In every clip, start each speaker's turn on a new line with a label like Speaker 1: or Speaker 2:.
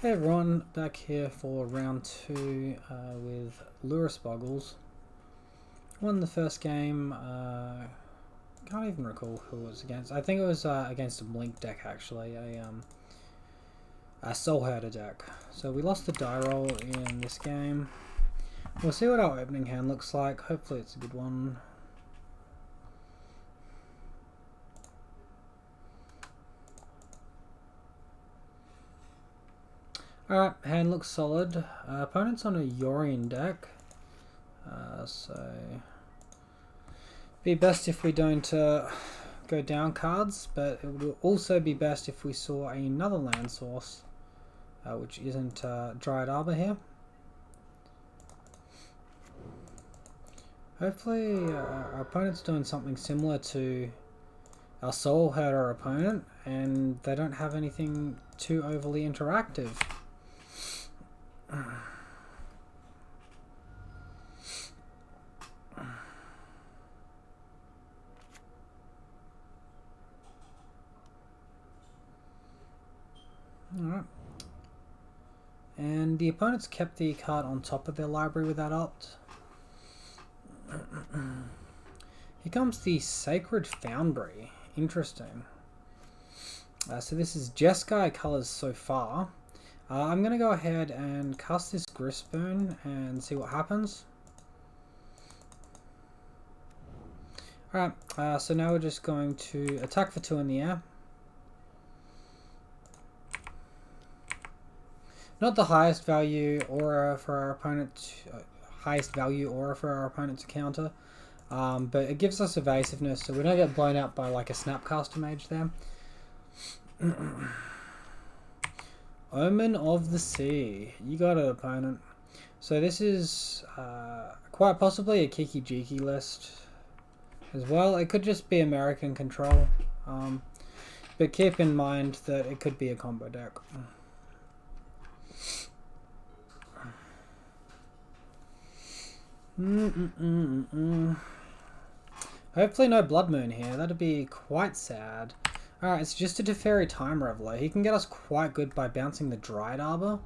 Speaker 1: Hey everyone, back here for round 2 with Lurrus Bogles. Won the first game, can't even recall who it was against. I think it was against a Blink deck actually, a Soul Herder deck. So we lost the die roll in this game. We'll see what our opening hand looks like, hopefully it's a good one. Alright, hand looks solid. Opponent's on a Yorion deck, so be best if we don't go down cards, but it would also be best if we saw another land source, which isn't Dryad Arbor here. Hopefully our opponent's doing something similar to our Soul Herder opponent, and they don't have anything too overly interactive. Alright. And the opponents kept the card on top of their library with that opt. Here comes the Sacred Foundry. Interesting. So this is Jeskai colors so far. I'm going to go ahead and cast this Grispoon and see what happens. Alright, so now we're just going to attack for 2 in the air. Not the highest value aura for our opponent, to counter, but it gives us evasiveness, so we don't get blown out by like a Snapcaster Mage there. Omen of the Sea. You got it, opponent. So this is quite possibly a Kiki Jiki list as well. It could just be American control, but keep in mind that it could be a combo deck. Hopefully no Blood Moon here. That'd be quite sad. Alright, it's just a Teferi Time Reveler. He can get us quite good by bouncing the Dryad Arbor.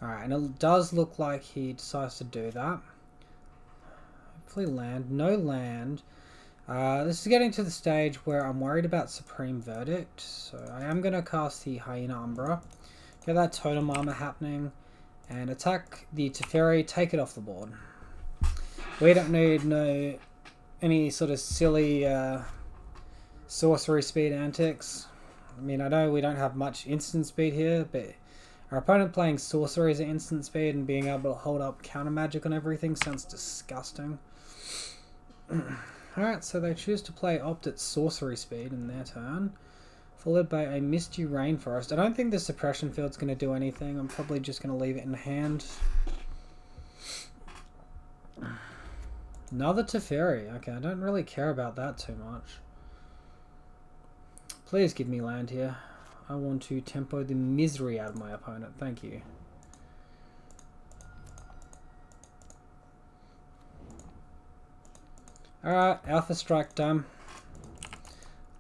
Speaker 1: Alright, and it does look like he decides to do that. Hopefully land. No land. This is getting to the stage where I'm worried about Supreme Verdict. So I am going to cast the Hyena Umbra. Get that Totem Armor happening. And attack the Teferi. Take it off the board. We don't need any sort of silly sorcery speed antics. I mean, I know we don't have much instant speed here, but our opponent playing sorceries at instant speed and being able to hold up counter magic on everything sounds disgusting. Alright, so they choose to play opt at sorcery speed in their turn, followed by a Misty Rainforest. I don't think the suppression field's going to do anything. I'm probably just going to leave it in hand. Another Teferi. Okay, I don't really care about that too much. Please give me land here. I want to tempo the misery out of my opponent. Thank you. Alright, Alpha Strike done.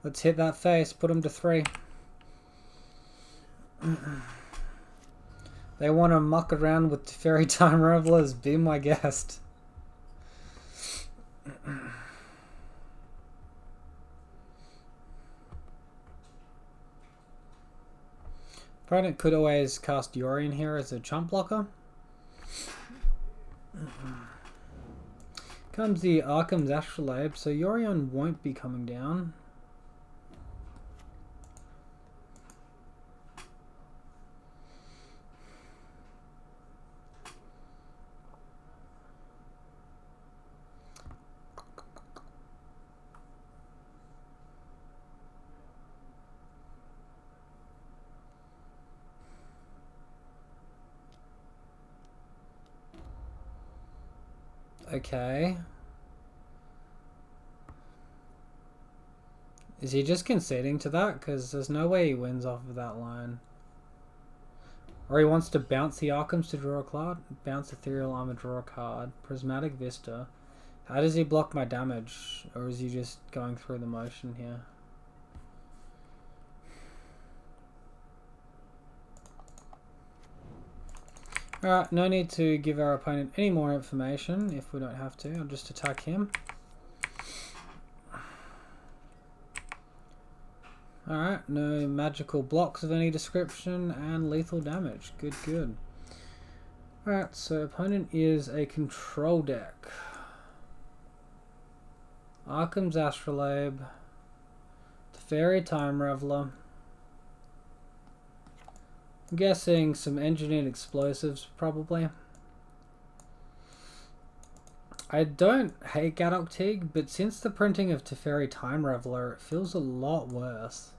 Speaker 1: Let's hit that face. Put him to 3. They want to muck around with Teferi Time Revelers. Be my guest. Opponent could always cast Yorion here as a chump blocker. Comes the Arkham's Astrolabe, so Yorion won't be coming down. Okay. Is he just conceding to that? Because there's no way he wins off of that line. Or he wants to bounce the Arkhams to draw a card. Bounce Ethereal Armor, draw a card. Prismatic Vista. How does he block my damage? Or is he just going through the motion here? Alright, no need to give our opponent any more information if we don't have to. I'll just attack him. Alright, no magical blocks of any description and lethal damage. Good, good. Alright, so opponent is a control deck. Arkham's Astrolabe, Teferi Time Reveler. I'm guessing some engineered explosives, probably. I don't hate Gadok Teague, but since the printing of Teferi Time Reveler, it feels a lot worse.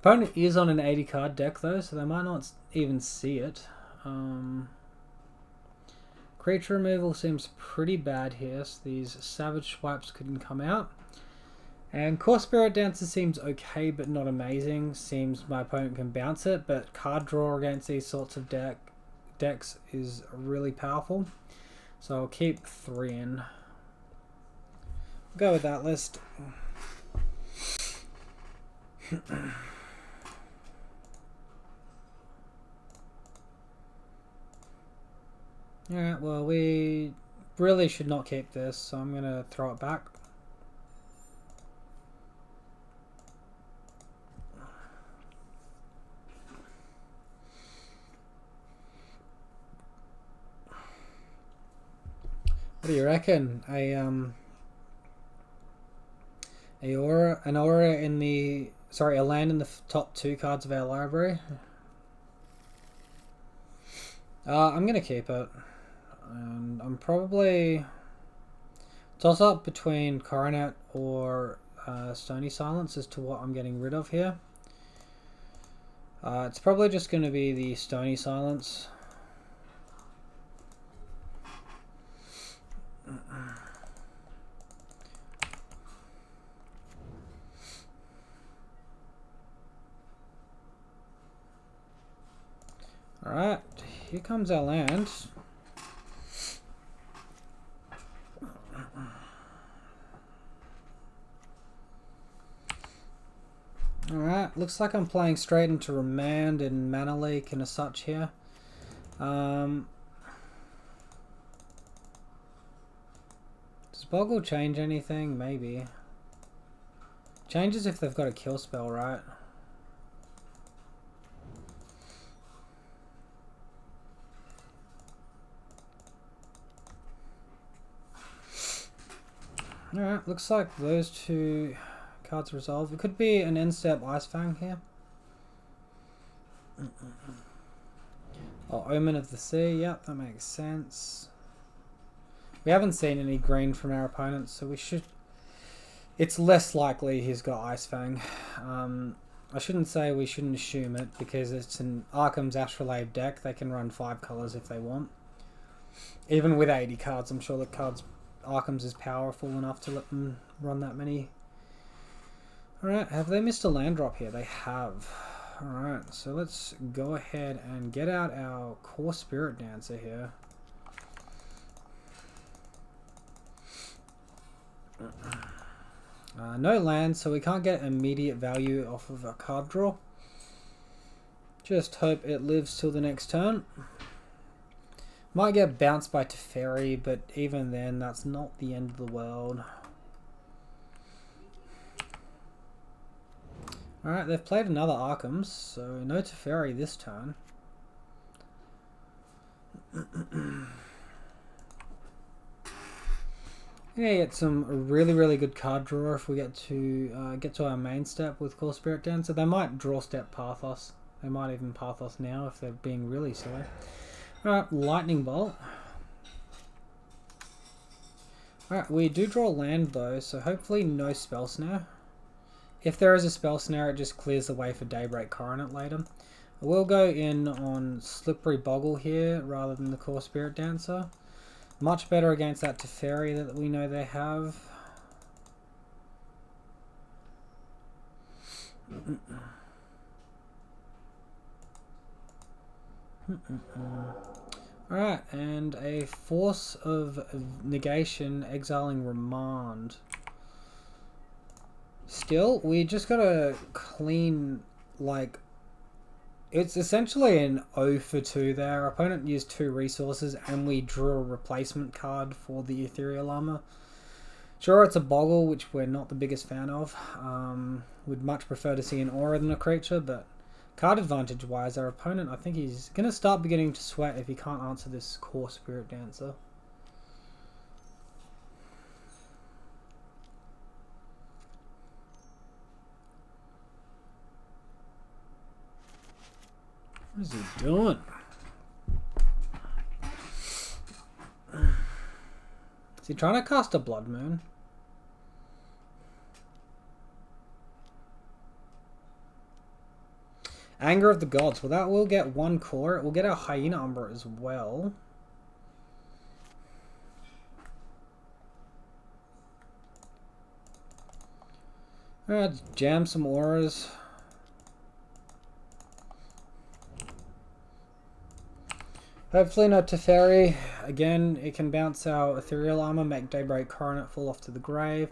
Speaker 1: Opponent is on an 80 card deck though, so they might not even see it. Creature removal seems pretty bad here, so these Savage Swipes couldn't come out. And Core Spirit Dancer seems okay, but not amazing. Seems my opponent can bounce it, but card draw against these sorts of decks is really powerful. So I'll keep 3 in. Go with that list. Alright, well, we really should not keep this, so I'm going to throw it back. What do you reckon? An aura in the... Sorry, a land in the top 2 cards of our library. I'm going to keep it. And I'm probably toss up between Coronet or Stony Silence as to what I'm getting rid of here. It's probably just going to be the Stony Silence. Alright, here comes our land. Alright, looks like I'm playing straight into Remand and Mana Leak and as such here. Does Boggle change anything? Maybe. Changes if they've got a kill spell, right? Alright, looks like those 2 cards resolved. It could be an end-step Ice Fang here. Oh, Omen of the Sea. Yep, that makes sense. We haven't seen any green from our opponents, so we should... It's less likely he's got Ice Fang. I shouldn't say we shouldn't assume it, because it's an Arkham's Astrolabe deck. They can run 5 colours if they want. Even with 80 cards, I'm sure the cards... Arkham's is powerful enough to let them run that many. Alright, have they missed a land drop here? They have. Alright, so let's go ahead and get out our Core Spirit Dancer here. No land, so we can't get immediate value off of a card draw. Just hope it lives till the next turn. Might get bounced by Teferi, but even then, that's not the end of the world. Alright, they've played another Arkham's, so no Teferi this turn. Yeah, get some really good card draw if we get to our main step with Core Spirit Dancer. They might draw step Pathos. They might even Pathos now if they're being really silly. Alright, Lightning Bolt. Alright, we do draw land though, so hopefully no Spell Snare. If there is a Spell Snare, it just clears the way for Daybreak Coronet later. I will go in on Slippery Boggle here rather than the Core Spirit Dancer. Much better against that Teferi that we know they have. Alright, and a Force of Negation exiling Remand. Still, we just gotta clean, like, It's essentially an 0 for 2 there. Our opponent used 2 resources and we drew a replacement card for the Ethereal Armor. Sure, it's a Boggle, which we're not the biggest fan of. We'd much prefer to see an aura than a creature, but card advantage wise, our opponent, I think he's going to start beginning to sweat if he can't answer this core Spirit Dancer. What is he doing? Is he trying to cast a Blood Moon? Anger of the Gods. Well, that will get 1 core. It will get our Hyena Umbra as well. Alright, jam some auras. Hopefully no Teferi. Again, it can bounce our Ethereal Armor, make Daybreak Coronet fall off to the grave.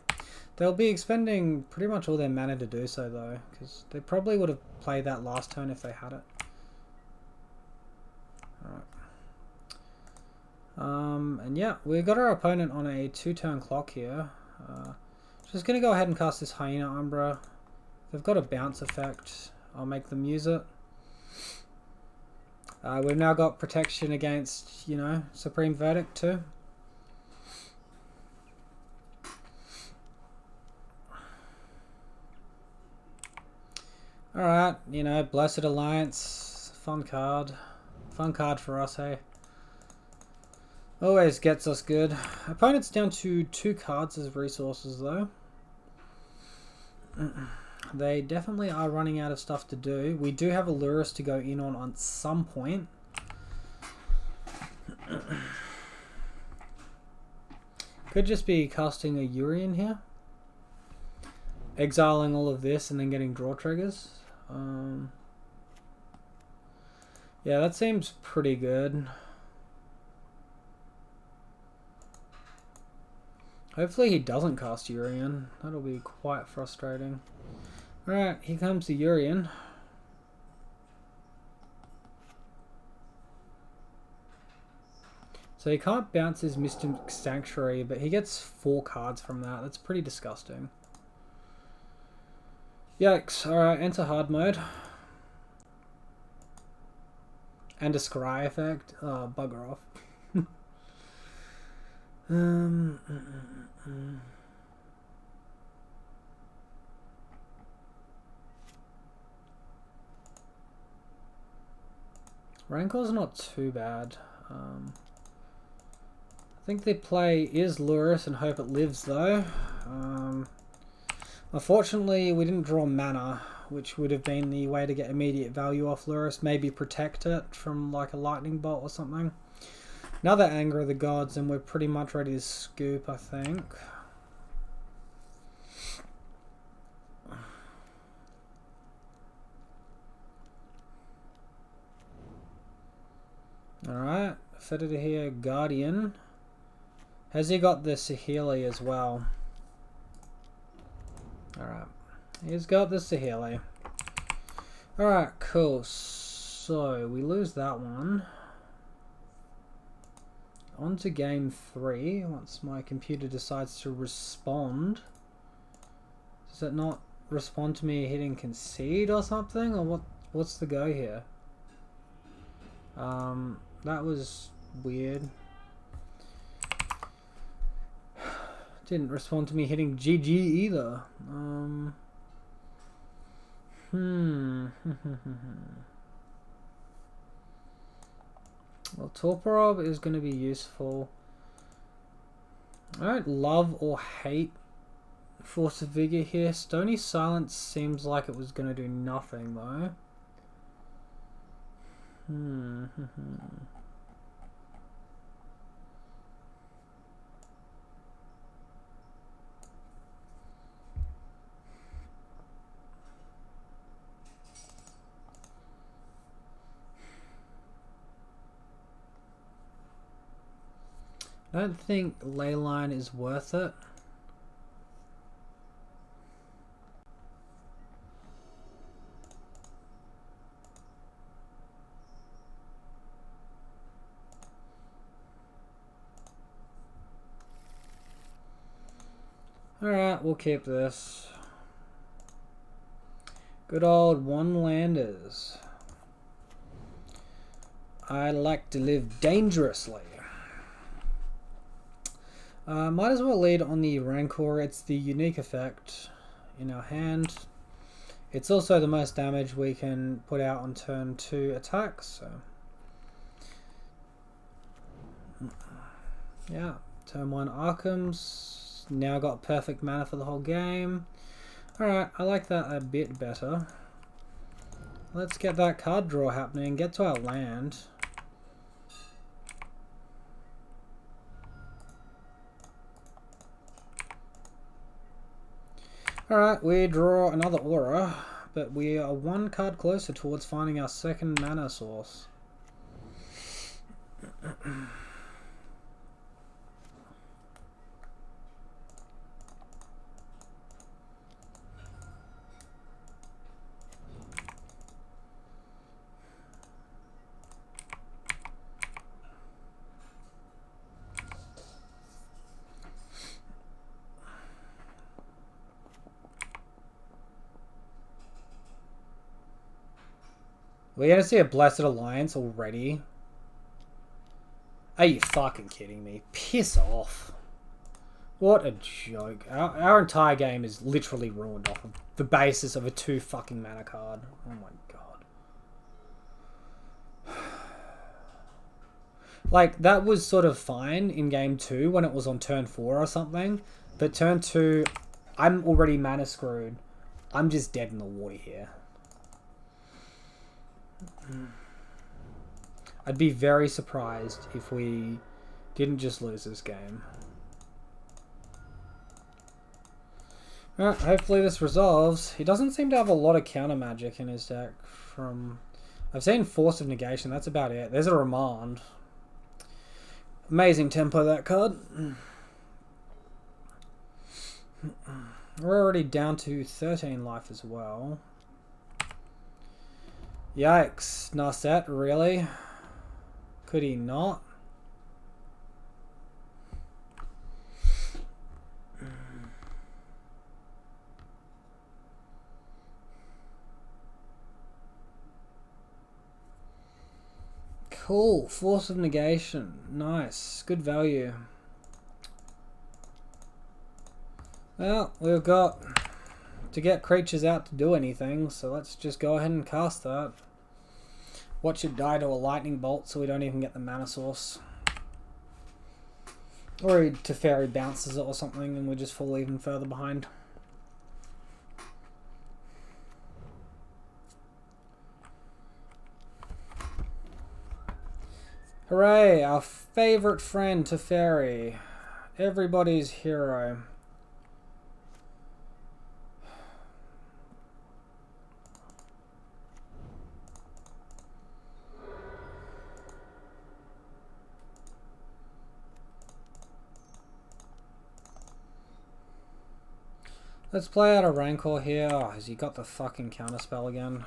Speaker 1: They'll be expending pretty much all their mana to do so, though, because they probably would have played that last turn if they had it. Alright. And yeah, we got our opponent on a 2-turn clock here. Just going to go ahead and cast this Hyena Umbra. They've got a bounce effect. I'll make them use it. We've now got protection against, you know, Supreme Verdict too. Alright, you know, Blessed Alliance, fun card. Fun card for us, hey. Always gets us good. Opponent's down to 2 cards as resources though. They definitely are running out of stuff to do. We do have a Lurrus to go in on some point. Could just be casting a Yorion here. Exiling all of this and then getting draw triggers. Yeah, that seems pretty good. Hopefully he doesn't cast Yorion. That'll be quite frustrating. Alright, here comes the Yorion. So he can't bounce his Mystic Sanctuary, but he gets 4 cards from that. That's pretty disgusting. Yikes. Alright, enter hard mode. And a scry effect. Oh, bugger off. Rancor's not too bad. I think the play is Lurrus and hope it lives though. Unfortunately, we didn't draw mana, which would have been the way to get immediate value off Lurrus. Maybe protect it from like a lightning bolt or something. Another Anger of the Gods and we're pretty much ready to scoop, I think. Alright, fitted here, Guardian. Has he got the Sahili as well? Alright, he's got the Sahili. Alright, cool. So, we lose that one. On to game 3, once my computer decides to respond. Does it not respond to me hitting concede or something? Or what's the go here? That was weird. Didn't respond to me hitting GG either. Well, Torporob is going to be useful. I don't love or hate Force of Vigor here. Stony Silence seems like it was going to do nothing though. I don't think Leyline is worth it. Alright, we'll keep this. Good old one-landers. I like to live dangerously. Might as well lead on the Rancor. It's the unique effect in our hand. It's also the most damage we can put out on turn 2 attacks. So, yeah, turn 1 Arkham's. Now got perfect mana for the whole game. Alright, I like that a bit better. Let's get that card draw happening. Get to our land. Alright, we draw another aura, but we are one card closer towards finding our second mana source. We're gonna see a Blessed Alliance already? Are you fucking kidding me? Piss off. What a joke. Our entire game is literally ruined off of the basis of a 2 fucking mana card. Oh my god. Like, that was sort of fine in game 2 when it was on turn 4 or something. But turn 2, I'm already mana screwed. I'm just dead in the water here. I'd be very surprised if we didn't just lose this game. Alright, hopefully this resolves. He doesn't seem to have a lot of counter magic in his deck. I've seen Force of Negation, that's about it. There's a Remand. Amazing tempo, that card. We're already down to 13 life as well. Yikes, Narset, really? Could he not? Cool, Force of Negation, nice, good value. Well, we've got to get creatures out to do anything, so let's just go ahead and cast that. Watch it die to a lightning bolt so we don't even get the mana source. Or Teferi bounces it or something and we just fall even further behind. Hooray! Our favourite friend Teferi. Everybody's hero. Let's play out a Rancor here. Oh, has he got the fucking counterspell again?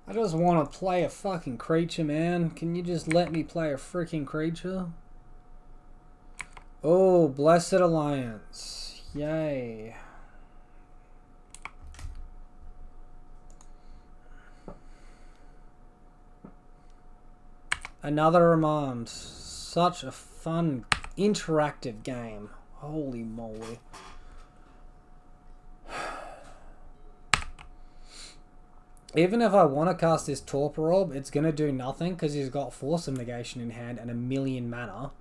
Speaker 1: I just want to play a fucking creature, man. Can you just let me play a freaking creature? Oh, Blessed Alliance. Yay. Another Remand. Such a fun, interactive game. Holy moly. Even if I want to cast this Torpor Orb, it's going to do nothing because he's got Force of Negation in hand and 1,000,000 mana.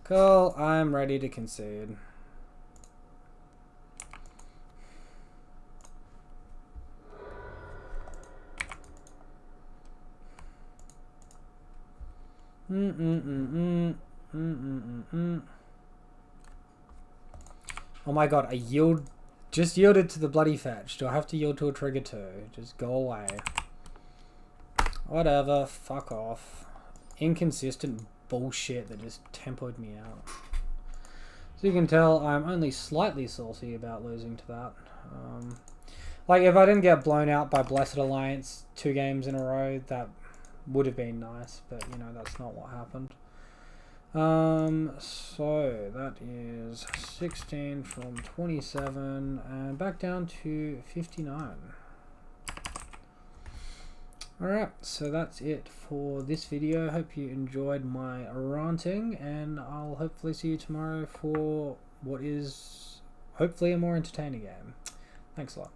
Speaker 1: Cool, I'm ready to concede. Oh my god, just yielded to the bloody fetch. Do I have to yield to a trigger too? Just go away. Whatever, fuck off. Inconsistent bullshit that just tempoed me out. So you can tell I'm only slightly salty about losing to that. Like, if I didn't get blown out by Blessed Alliance 2 games in a row, that would have been nice. But, you know, that's not what happened. So that is 16 from 27 and back down to 59. Alright, so that's it for this video. Hope you enjoyed my ranting, and I'll hopefully see you tomorrow for what is hopefully a more entertaining game. Thanks a lot.